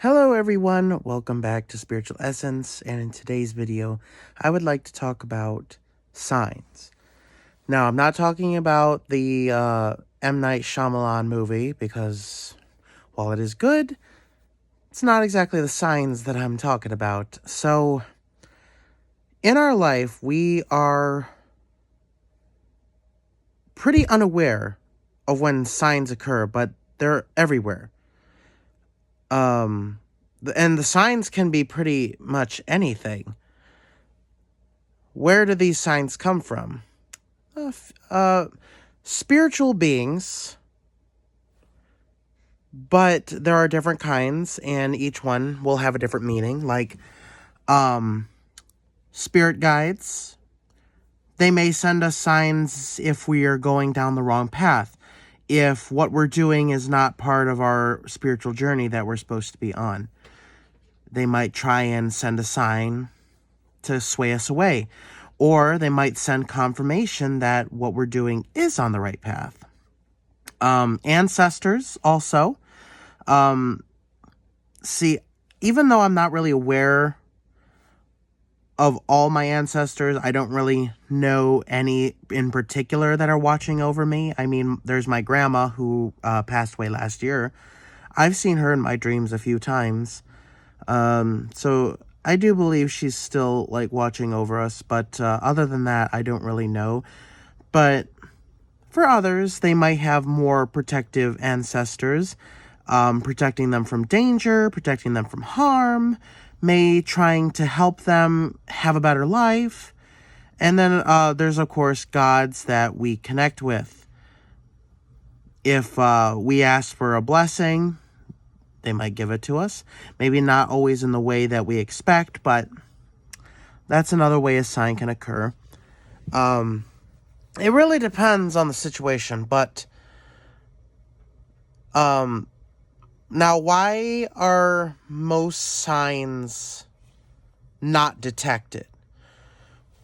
Hello everyone, welcome back to Spiritual Essence, and in today's video, I would like to talk about signs. Now, I'm not talking about the M. Night Shyamalan movie, because while it is good, it's not exactly the signs that I'm talking about. So, in our life, we are pretty unaware of when signs occur, but they're everywhere. And the signs can be pretty much anything. Where do these signs come from? Spiritual beings, but there are different kinds, and each one will have a different meaning. Like, spirit guides, they may send us signs if we are going down the wrong path, if what we're doing is not part of our spiritual journey that we're supposed to be on. They might try and send a sign to sway us away, or they might send confirmation that what we're doing is on the right path. Ancestors also. See, even though I'm not really aware of all my ancestors, I don't really know any in particular that are watching over me. I mean, there's my grandma who passed away last year. I've seen her in my dreams a few times. So I do believe she's still, like, watching over us, but other than that, I don't really know. But for others, they might have more protective ancestors, protecting them from danger, protecting them from harm, trying to help them have a better life. And then there's, of course, gods that we connect with. If we ask for a blessing, they might give it to us. Maybe not always in the way that we expect, but that's another way a sign can occur. It really depends on the situation, but now, why are most signs not detected?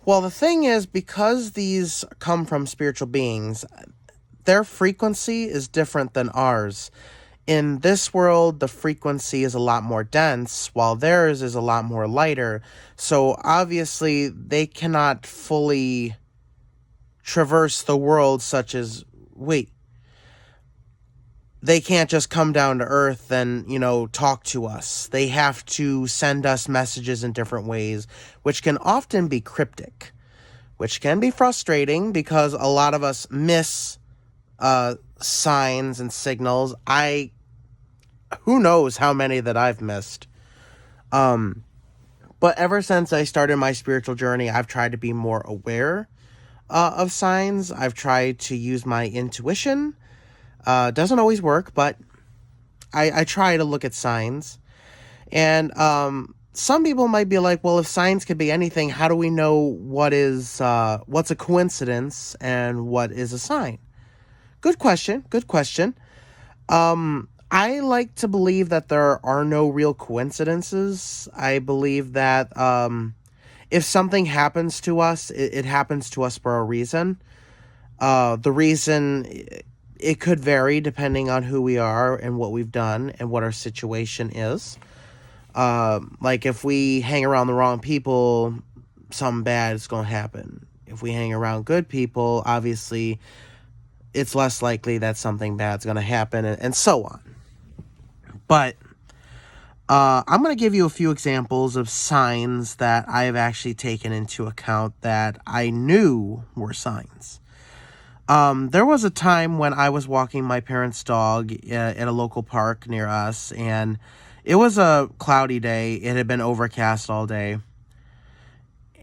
Well, the thing is, because these come from spiritual beings, their frequency is different than ours. In this world, the frequency is a lot more dense, while theirs is a lot more lighter. So obviously, they cannot fully traverse the world such as we. They can't just come down to Earth and, talk to us. They have to send us messages in different ways, which can often be cryptic, which can be frustrating because a lot of us miss signs and signals. Who knows how many that I've missed. But ever since I started my spiritual journey, I've tried to be more aware of signs. I've tried to use my intuition. Doesn't always work, but I try to look at signs. And some people might be like, well, if signs could be anything, how do we know what's a coincidence and what is a sign? Good question. I like to believe that there are no real coincidences. I believe that if something happens to us, it happens to us for a reason. The reason, it could vary depending on who we are and what we've done and what our situation is. Like, if we hang around the wrong people, something bad is going to happen. If we hang around good people, obviously, it's less likely that something bad's going to happen, and so on. But I'm going to give you a few examples of signs that I have actually taken into account that I knew were signs. There was a time when I was walking my parents' dog at a local park near us, and it was a cloudy day. It had been overcast all day.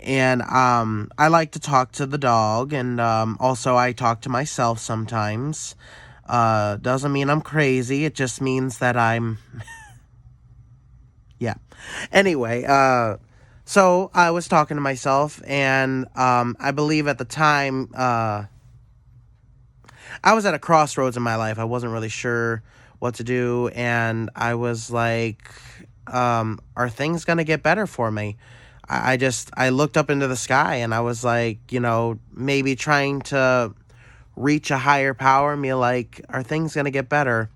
And I like to talk to the dog, and also I talk to myself sometimes. Doesn't mean I'm crazy. It just means that I'm... yeah. Anyway, so I was talking to myself, and I believe at the time... I was at a crossroads in my life. I wasn't really sure what to do, and I was like, are things going to get better for me? I looked up into the sky, and I was like, maybe trying to reach a higher power, and be like, are things going to get better?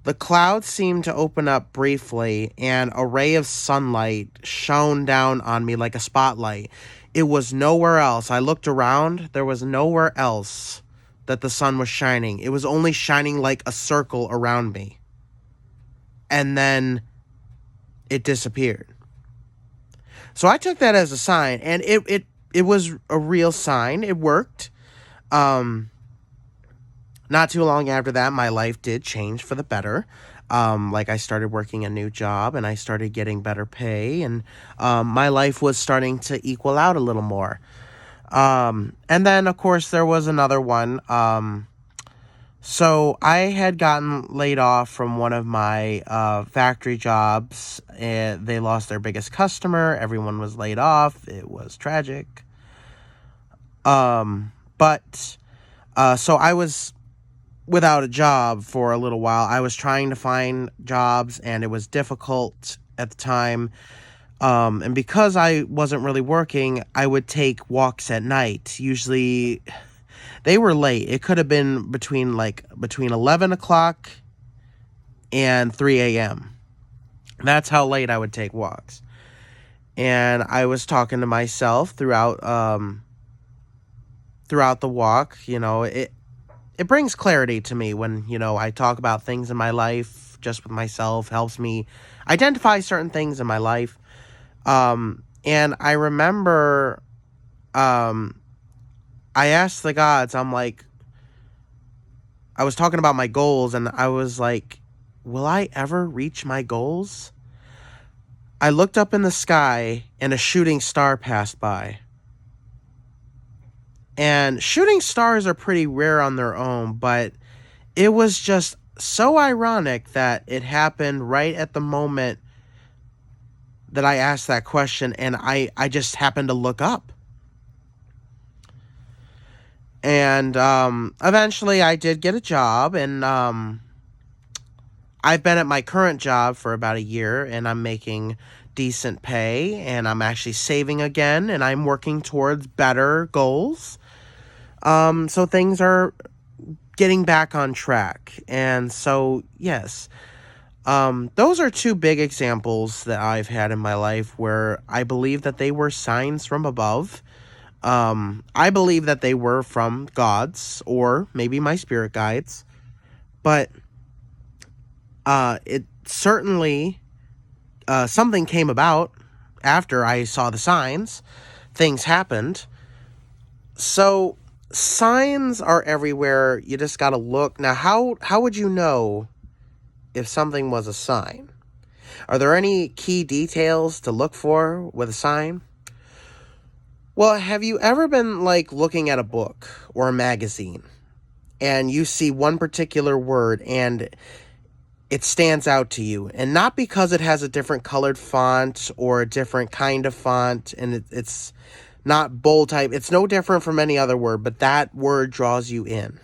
The clouds seemed to open up briefly, and a ray of sunlight shone down on me like a spotlight. It was nowhere else. I looked around. There was nowhere else that the sun was shining. It was only shining like a circle around me. And then it disappeared. So I took that as a sign, and it was a real sign. It worked. Not too long after that, my life did change for the better. Like I started working a new job, and I started getting better pay, and my life was starting to equal out a little more. And then, of course, there was another one. So I had gotten laid off from one of my factory jobs. They lost their biggest customer. Everyone was laid off. It was tragic. But so I was without a job for a little while. I was trying to find jobs, and it was difficult at the time. And because I wasn't really working, I would take walks at night. Usually they were late. It could have been between 11 o'clock and 3 a.m. That's how late I would take walks. And I was talking to myself throughout the walk. It brings clarity to me when, I talk about things in my life just with myself, helps me identify certain things in my life. And I remember, I asked the gods, I'm like, I was talking about my goals, and I was like, will I ever reach my goals? I looked up in the sky, and a shooting star passed by. And shooting stars are pretty rare on their own, but it was just so ironic that it happened right at the moment that I asked that question, and I just happened to look up. And eventually I did get a job, and I've been at my current job for about a year, and I'm making decent pay, and I'm actually saving again, and I'm working towards better goals. So things are getting back on track. And so, yes, those are two big examples that I've had in my life where I believe that they were signs from above. I believe that they were from gods or maybe my spirit guides, but it certainly, something came about after I saw the signs. Things happened. So signs are everywhere. You just got to look. Now, how would you know if something was a sign? Are there any key details to look for with a sign? Well, have you ever been looking at a book or a magazine, and you see one particular word and it stands out to you, and not because it has a different colored font or a different kind of font, and it's not bold type. It's no different from any other word, but that word draws you in.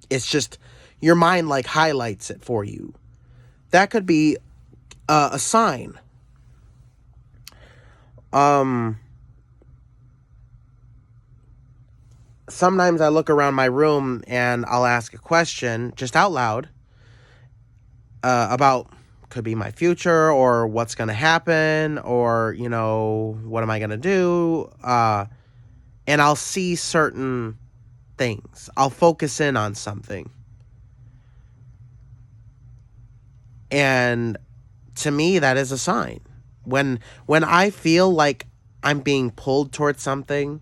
It's just your mind highlights it for you. That could be a sign. Sometimes I look around my room and I'll ask a question just out loud about, could be my future or what's going to happen or, what am I going to do? And I'll see certain things. I'll focus in on something. And to me, that is a sign. When I feel like I'm being pulled towards something,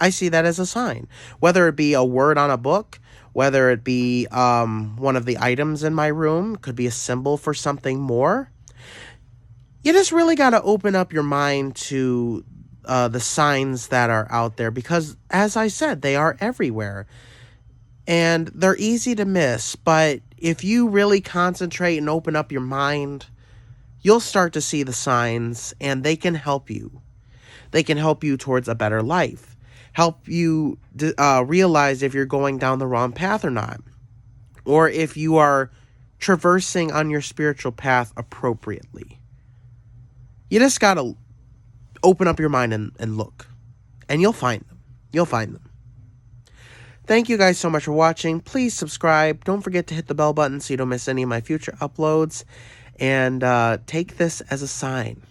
I see that as a sign. Whether it be a word on a book, whether it be one of the items in my room, could be a symbol for something more. You just really got to open up your mind to the signs that are out there, because, as I said, they are everywhere. And they're easy to miss, but if you really concentrate and open up your mind, you'll start to see the signs, and they can help you. They can help you towards a better life. Help you realize if you're going down the wrong path or not. Or if you are traversing on your spiritual path appropriately. You just got to open up your mind and look. And you'll find them. You'll find them. Thank you guys so much for watching. Please subscribe. Don't forget to hit the bell button so you don't miss any of my future uploads. And take this as a sign.